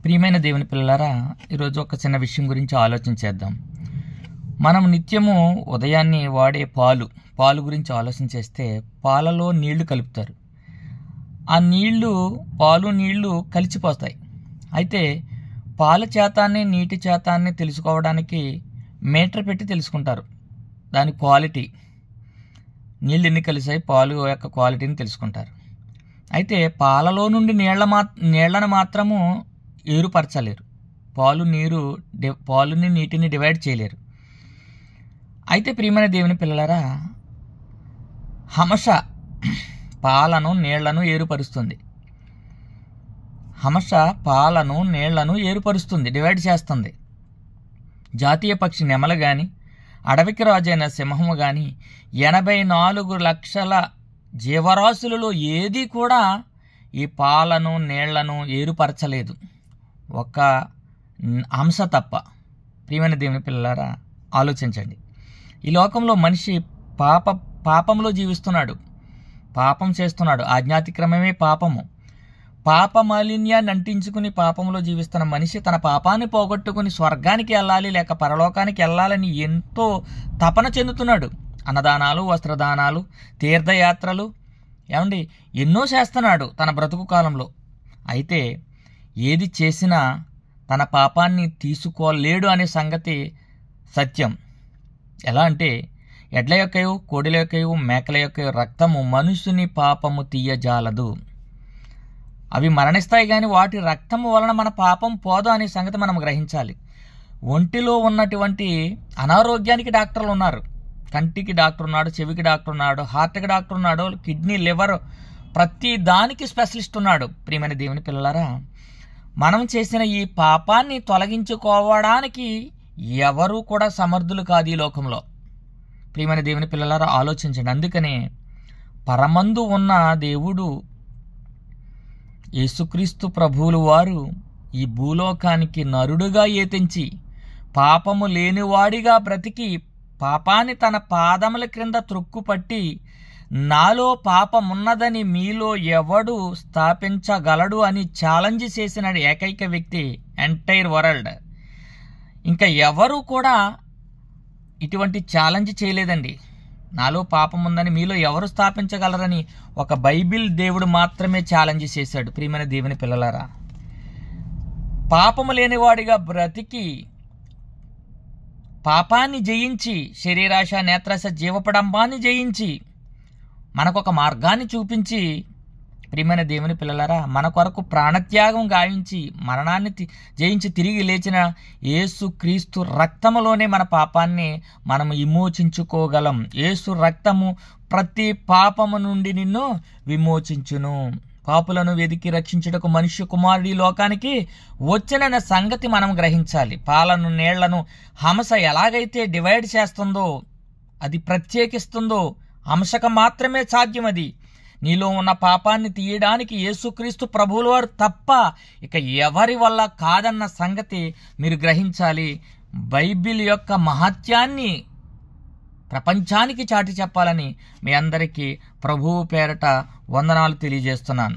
ప్రియమైన దేవుని పిల్లలారా, ఈరోజు ఒక చిన్న విషయం గురించి ఆలోచించేద్దాం. మనం నిత్యము ఉదయాన్నే వాడే పాలు గురించి ఆలోచన చేస్తే పాలలో నీళ్లు కలుపుతారు. ఆ పాలు నీళ్లు కలిసిపోతాయి. అయితే పాల శాతాన్ని నీటి శాతాన్ని తెలుసుకోవడానికి మీటర్ పెట్టి తెలుసుకుంటారు. దాని క్వాలిటీ, నీళ్ళు ఎన్ని కలిసాయి, పాలు యొక్క క్వాలిటీని తెలుసుకుంటారు. అయితే పాలలో నుండి నీళ్లను మాత్రము ఏరుపరచలేరు. పాలుని నీటిని డివైడ్ చేయలేరు. అయితే ప్రియమైన దేవుని పిల్లలారా, హమష పాలను నీళ్లను ఏరుపరుస్తుంది. హమష పాలను నీళ్లను ఏరుపరుస్తుంది, డివైడ్ చేస్తుంది. జాతీయ పక్షి నెమలు కానీ, అడవికి రాజైన సింహము కానీ, 84 లక్షల జీవరాశులలో ఏది కూడా ఈ పాలను నీళ్లను ఏరుపరచలేదు, ఒక హంస తప్ప. ప్రియమైన దేవుని పిల్లలారా, ఆలోచించండి. ఈ లోకంలో మనిషి పాపంలో జీవిస్తున్నాడు, పాపం చేస్తున్నాడు. ఆజ్ఞాతిక్రమమే పాపము. పాప మాలిన్యాన్ని అంటించుకుని పాపంలో జీవిస్తున్న మనిషి తన పాపాన్ని పోగొట్టుకుని స్వర్గానికి వెళ్ళాలి, లేక పరలోకానికి వెళ్ళాలని ఎంతో తపన చెందుతున్నాడు. అన్నదానాలు, వస్త్రదానాలు, తీర్థయాత్రలు, ఎన్నో చేస్తున్నాడు తన బ్రతుకు కాలంలో. అయితే ఏది చేసినా తన పాపాన్ని తీసుకోలేడు అనే సంగతి సత్యం. ఎలా అంటే, ఎడ్ల యొక్కయు, కోడిల యొక్కయు, మేకల యొక్కయు రక్తము మనుషుని పాపము తీయజాలదు. అవి మరణిస్తాయి, కానీ వాటి రక్తము వలన మన పాపం పోదు అనే సంగతి మనం గ్రహించాలి. ఒంటిలో ఉన్నటువంటి అనారోగ్యానికి డాక్టర్లు ఉన్నారు. కంటికి డాక్టర్ ఉన్నాడు, చెవికి డాక్టర్ ఉన్నాడు, హార్ట్కి డాక్టర్ ఉన్నాడు, కిడ్నీ, లివర్, ప్రతి దానికి స్పెషలిస్ట్ ఉన్నాడు. ప్రియమైన దేవుని పిల్లలారా, మనం చేసిన ఈ పాపాన్ని తొలగించుకోవడానికి ఎవరు కూడా సమర్థులు కాదు ఈ లోకంలో. ప్రియమైన దేవుని పిల్లలారా, ఆలోచించండి. అందుకనే పరమందు ఉన్న దేవుడు యేసుక్రీస్తు ప్రభువులు వారు ఈ భూలోకానికి నరుడుగా ఏతించి పాపము లేనివాడిగా బ్రతికి పాపాన్ని తన పాదముల క్రింద త్రొక్కుపట్టి, నాలో పాపమున్నదని మీలో ఎవడు స్థాపించగలడు అని ఛాలెంజ్ చేసిన ఏకైక వ్యక్తి ఎంటైర్ వరల్డ్. ఇంకా ఎవరు కూడా ఇటువంటి ఛాలెంజ్ చేయలేదండి. నాలో పాపం ఉందని మీలో ఎవరు స్థాపించగలరని ఒక బైబిల్ దేవుడు మాత్రమే ఛాలెంజ్ చేశాడు. ప్రియమైన దేవుని పిల్లలారా, పాపము లేనివాడిగా బ్రతికి పాపాన్ని జయించి, శరీరాశ, నేత్రాశ, జీవపడంబాన్ని జయించి మనకొక మార్గాన్ని చూపించి, ప్రియమైన దేవుని పిల్లలారా, మన కొరకు ప్రాణత్యాగం గావించి మరణాన్ని జయించి తిరిగి లేచిన యేసుక్రీస్తు రక్తములోనే మన పాపాన్ని మనం విమోచించుకోగలం. యేసు రక్తము ప్రతి పాపము నుండి నిన్ను విమోచించును. పాపులను వెదికి రక్షించుటకు మనుష్య కుమారుడి లోకానికి వచ్చిన సంగతి మనం గ్రహించాలి. పాలను నీళ్లను హంస ఎలాగైతే డివైడ్ చేస్తుందో, అది ప్రత్యేకిస్తుందో, హంసకు మాత్రమే సాధ్యం. అది నీలో ఉన్న పాపాన్ని తీయడానికి యేసుక్రీస్తు ప్రభువుల వారు తప్ప ఇక ఎవరి వల్ల కాదన్న సంగతి మీరు గ్రహించాలి. బైబిల్ యొక్క మహత్యాన్ని ప్రపంచానికి చాటి చెప్పాలని మీ అందరికీ ప్రభువు పేరట వందనాలు తెలియజేస్తున్నాను.